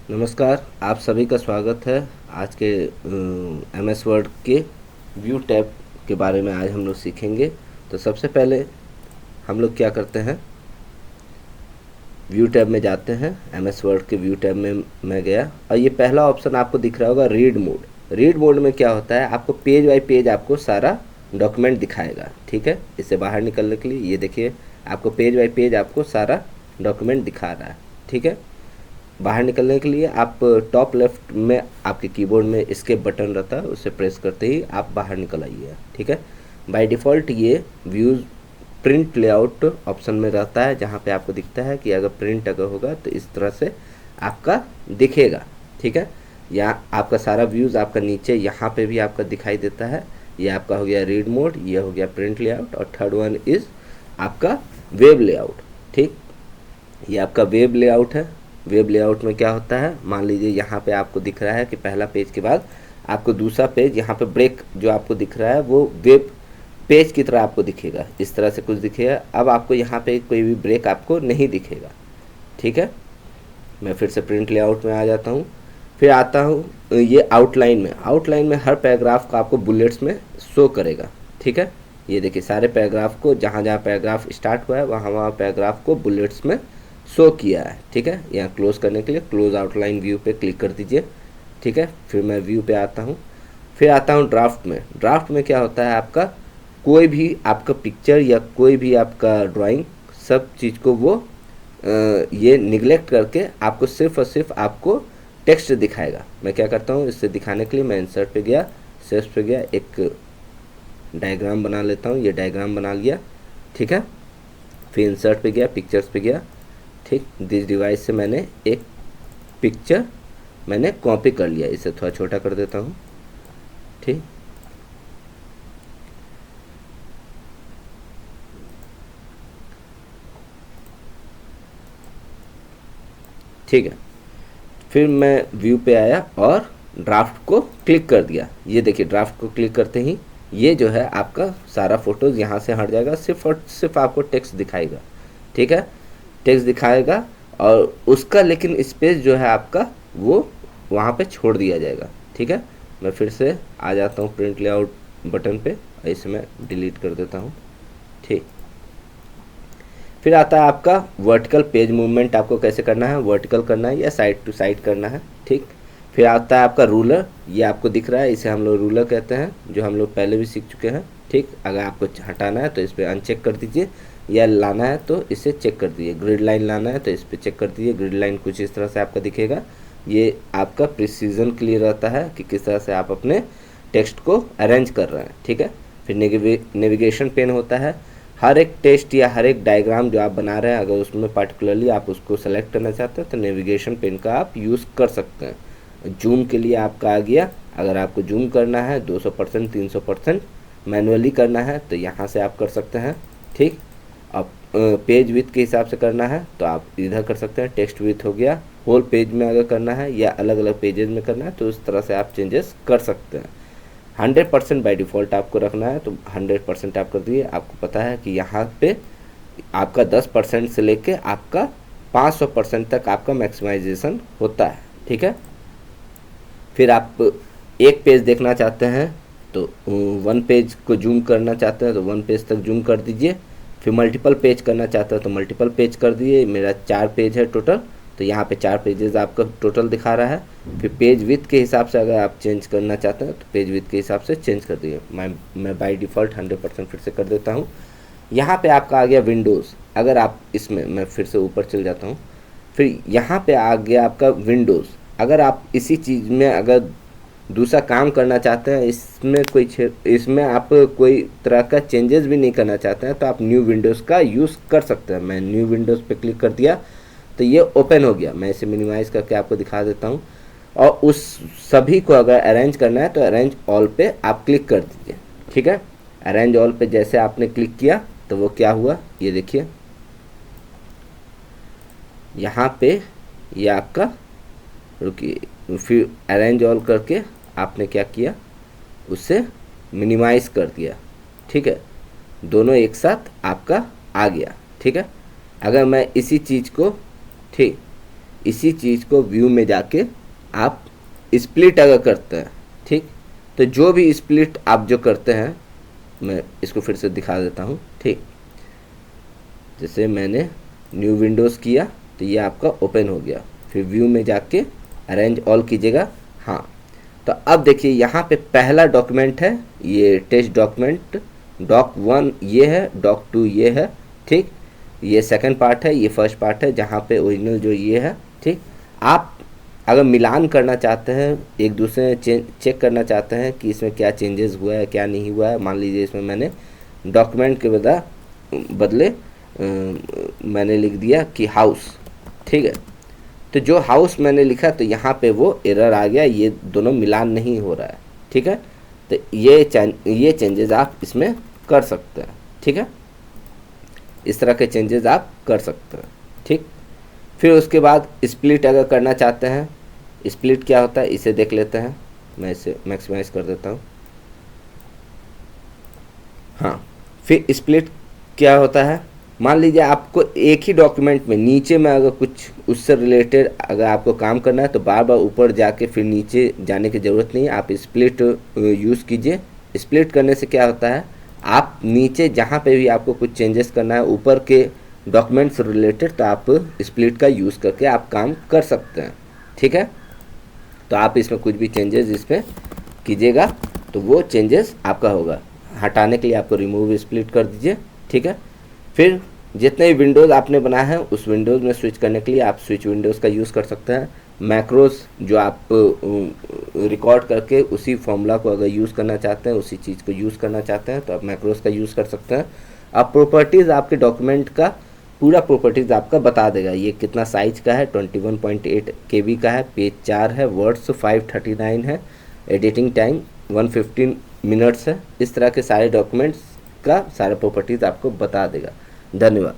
नमस्कार, आप सभी का स्वागत है। आज के MS वर्ड के व्यू टैब के बारे में आज हम लोग सीखेंगे। तो सबसे पहले हम लोग क्या करते हैं, व्यू टैब में जाते हैं। MS वर्ड के व्यू टैब में मैं गया और ये पहला ऑप्शन आपको दिख रहा होगा, रीड मोड। रीड मोड में क्या होता है, आपको पेज बाय पेज आपको सारा डॉक्यूमेंट दिखाएगा। ठीक है, इससे बाहर निकलने के लिए ये देखिए, आपको पेज बाय पेज आपको सारा डॉक्यूमेंट दिखा रहा है। ठीक है, बाहर निकलने के लिए आप टॉप लेफ्ट में आपके कीबोर्ड में एस्केप बटन रहता है, उसे प्रेस करते ही आप बाहर निकल आइए। ठीक है, बाय डिफ़ॉल्ट ये व्यूज़ प्रिंट लेआउट ऑप्शन में रहता है, जहाँ पे आपको दिखता है कि अगर प्रिंट अगर होगा तो इस तरह से आपका दिखेगा। ठीक है, या आपका सारा व्यूज़ आपका नीचे यहाँ पे भी आपका दिखाई देता है। ये आपका हो गया रीड मोड, ये हो गया प्रिंट लेआउट, और थर्ड वन इज़ आपका वेब लेआउट। ठीक, ये आपका वेब लेआउट है। वेब लेआउट में क्या होता है, मान लीजिए यहाँ पे आपको दिख रहा है कि पहला पेज के बाद आपको दूसरा पेज, यहाँ पे ब्रेक जो आपको दिख रहा है वो वेब पेज की तरह आपको दिखेगा, इस तरह से कुछ दिखेगा। अब आपको यहाँ पे कोई भी ब्रेक आपको नहीं दिखेगा। ठीक है, मैं फिर से प्रिंट लेआउट में आ जाता हूँ। फिर आता हूँ ये आउटलाइन में। आउटलाइन में हर पैराग्राफ को आपको बुलेट्स में शो करेगा। ठीक है, ये देखिए सारे पैराग्राफ को, जहाँ जहाँ पैराग्राफ स्टार्ट हुआ है वहाँ वहाँ पैराग्राफ को बुलेट्स में शो किया है। ठीक है, यहाँ क्लोज करने के लिए क्लोज आउटलाइन व्यू पे क्लिक कर दीजिए। ठीक है, फिर मैं व्यू पे आता हूँ। फिर आता हूँ ड्राफ्ट में। ड्राफ्ट में क्या होता है, आपका कोई भी आपका पिक्चर या कोई भी आपका ड्राइंग, सब चीज़ को वो ये निगलेक्ट करके आपको सिर्फ और सिर्फ आपको टेक्स्ट दिखाएगा। मैं क्या करता हूँ, इससे दिखाने के लिए मैं इंसर्ट पे गया, सेव्स पे गया, एक डायग्राम बना लेता हूँ। ये डायग्राम बना लिया। ठीक है, फिर इंसर्ट पे गया, पिक्चर्स पे गया। ठीक, दिस डिवाइस से मैंने एक पिक्चर मैंने कॉपी कर लिया, इसे थोड़ा छोटा कर देता हूँ। ठीक, ठीक है, फिर मैं व्यू पे आया और ड्राफ्ट को क्लिक कर दिया। ये देखिए, ड्राफ्ट को क्लिक करते ही ये जो है आपका सारा फोटोज़ यहाँ से हट जाएगा, सिर्फ और सिर्फ आपको टेक्स्ट दिखाएगा। ठीक है, टेक्स्ट दिखाएगा और उसका लेकिन स्पेस जो है आपका वो वहाँ पे छोड़ दिया जाएगा। ठीक है, मैं फिर से आ जाता हूँ प्रिंट लेआउट बटन पे, इसे मैं डिलीट कर देता हूँ। ठीक, फिर आता है आपका वर्टिकल पेज मूवमेंट। आपको कैसे करना है, वर्टिकल करना है या साइड टू साइड करना है। ठीक, फिर आता है आपका रूलर। ये आपको दिख रहा है, इसे हम लोग रूलर कहते हैं, जो हम लोग पहले भी सीख चुके हैं। ठीक, अगर आपको हटाना है तो इस पर अनचेक कर दीजिए, या लाना है तो इसे चेक कर दीजिए। ग्रिड लाइन लाना है तो इस पर चेक कर दीजिए। ग्रिड लाइन कुछ इस तरह से आपका दिखेगा। ये आपका प्रिसीजन के लिए रहता है कि किस तरह से आप अपने टेक्स्ट को अरेंज कर रहे हैं। ठीक है, फिर नेविगेशन पेन होता है। हर एक टेक्स्ट या हर एक डायग्राम जो आप बना रहे हैं, अगर उसमें पर्टिकुलरली आप उसको सेलेक्ट करना चाहते हैं तो नेविगेशन पेन का आप यूज़ कर सकते हैं। जूम के लिए आपका आ गया, अगर आपको जूम करना है 200%, 300% मैनुअली करना है तो यहाँ से आप कर सकते हैं। ठीक, अब पेज विथ के हिसाब से करना है तो आप इधर कर सकते हैं। टेक्स्ट विथ हो गया, होल पेज में अगर करना है या अलग अलग पेजेस में करना है तो उस तरह से आप चेंजेस कर सकते हैं। 100% बाय डिफ़ॉल्ट आपको रखना है तो 100% आप कर दिए। आपको पता है कि यहाँ पे आपका 10% से लेके आपका 500% तक आपका मैक्सिमाइजेशन होता है। ठीक है, फिर आप एक पेज देखना चाहते हैं तो वन पेज को जूम करना चाहते हैं तो वन पेज तक जूम कर दीजिए। फिर मल्टीपल पेज करना चाहते हैं तो मल्टीपल पेज कर दिए। मेरा 4 पेज है टोटल, तो यहाँ पे 4 पेजेस आपका टोटल दिखा रहा है। फिर पेज विथ के हिसाब से अगर आप चेंज करना चाहते हैं तो पेज विथ के हिसाब से चेंज कर दिए। मैं बाय डिफ़ॉल्ट 100% फिर से कर देता हूँ। यहाँ पे आपका आ गया विंडोज़। अगर आप इसमें, मैं फिर से ऊपर चल जाता हूँ, फिर यहाँ पे आ गया आपका विंडोज़। अगर आप इसी चीज़ में अगर दूसरा काम करना चाहते हैं, इसमें आप कोई तरह का चेंजेस भी नहीं करना चाहते हैं तो आप न्यू विंडोज़ का यूज़ कर सकते हैं। मैं न्यू विंडोज़ पे क्लिक कर दिया तो ये ओपन हो गया। मैं इसे मिनिमाइज़ करके आपको दिखा देता हूँ। और उस सभी को अगर अरेंज करना है तो अरेंज ऑल पे आप क्लिक कर दीजिए। ठीक है, अरेंज ऑल पे जैसे आपने क्लिक किया तो वो क्या हुआ, ये देखिए यहाँ पे ये आपका, रुकिए, फिर अरेंज ऑल करके आपने क्या किया, उसे मिनिमाइज़ कर दिया। ठीक है, दोनों एक साथ आपका आ गया। ठीक है, अगर मैं इसी चीज़ को, ठीक, इसी चीज़ को व्यू में जाके आप स्प्लिट अगर करते हैं, ठीक, तो जो भी स्प्लिट आप जो करते हैं, मैं इसको फिर से दिखा देता हूँ, ठीक। जैसे मैंने न्यू विंडोज़ किया तो ये आपका ओपन हो गया, फिर व्यू में जाके अरेंज ऑल कीजिएगा। हाँ, तो अब देखिए यहाँ पे पहला डॉक्यूमेंट है ये टेस्ट डॉक्यूमेंट, डॉक 1 ये है, डॉक 2 ये है, ठीक। ये सेकंड पार्ट है, ये फर्स्ट पार्ट है जहाँ पे ओरिजिनल जो ये है, ठीक। आप अगर मिलान करना चाहते हैं, एक दूसरे चेक करना चाहते हैं कि इसमें क्या चेंजेस हुआ है क्या नहीं हुआ है, मान लीजिए इसमें मैंने डॉक्यूमेंट के बदले मैंने लिख दिया कि हाउस, ठीक है। तो जो हाउस मैंने लिखा तो यहाँ पे वो एरर आ गया, ये दोनों मिलान नहीं हो रहा है, ठीक है। तो ये चेंजेस आप इसमें कर सकते हैं, ठीक है। इस तरह के चेंजेस आप कर सकते हैं, ठीक। फिर उसके बाद स्प्लिट अगर करना चाहते हैं, स्प्लिट क्या होता है इसे देख लेते हैं। मैं इसे मैक्सिमाइज कर देता हूँ। हाँ, फिर स्प्लिट क्या होता है, मान लीजिए आपको एक ही डॉक्यूमेंट में नीचे में अगर कुछ उससे रिलेटेड अगर आपको काम करना है तो बार बार ऊपर जाके फिर नीचे जाने की ज़रूरत नहीं है, आप स्प्लिट यूज़ कीजिए। स्प्लिट करने से क्या होता है, आप नीचे जहाँ पे भी आपको कुछ चेंजेस करना है ऊपर के डॉक्यूमेंट से रिलेटेड, तो आप स्प्लिट का यूज़ करके आप काम कर सकते हैं, ठीक है। तो आप इसमें कुछ भी चेंजेस इसमें कीजिएगा तो वो चेंजेस आपका होगा। हटाने के लिए आपको रिमूव स्प्लिट कर दीजिए, ठीक है। फिर जितने भी विंडोज़ आपने बनाया है उस विंडोज़ में स्विच करने के लिए आप स्विच विंडोज़ का यूज़ कर सकते हैं। मैक्रोस जो आप रिकॉर्ड करके उसी फॉर्मूला को अगर यूज़ करना चाहते हैं, उसी चीज़ को यूज़ करना चाहते हैं तो आप मैक्रोस का यूज़ कर सकते हैं। अब प्रॉपर्टीज़ आपके डॉक्यूमेंट का पूरा प्रॉपर्टीज़ आपका बता देगा, ये कितना साइज का है, 21.8 KB का है, पेज 4 है, वर्ड्स 539 है, एडिटिंग टाइम 115 मिनट्स है। इस तरह के सारे डॉक्यूमेंट्स का सारा प्रॉपर्टीज़ आपको बता देगा। धन्यवाद।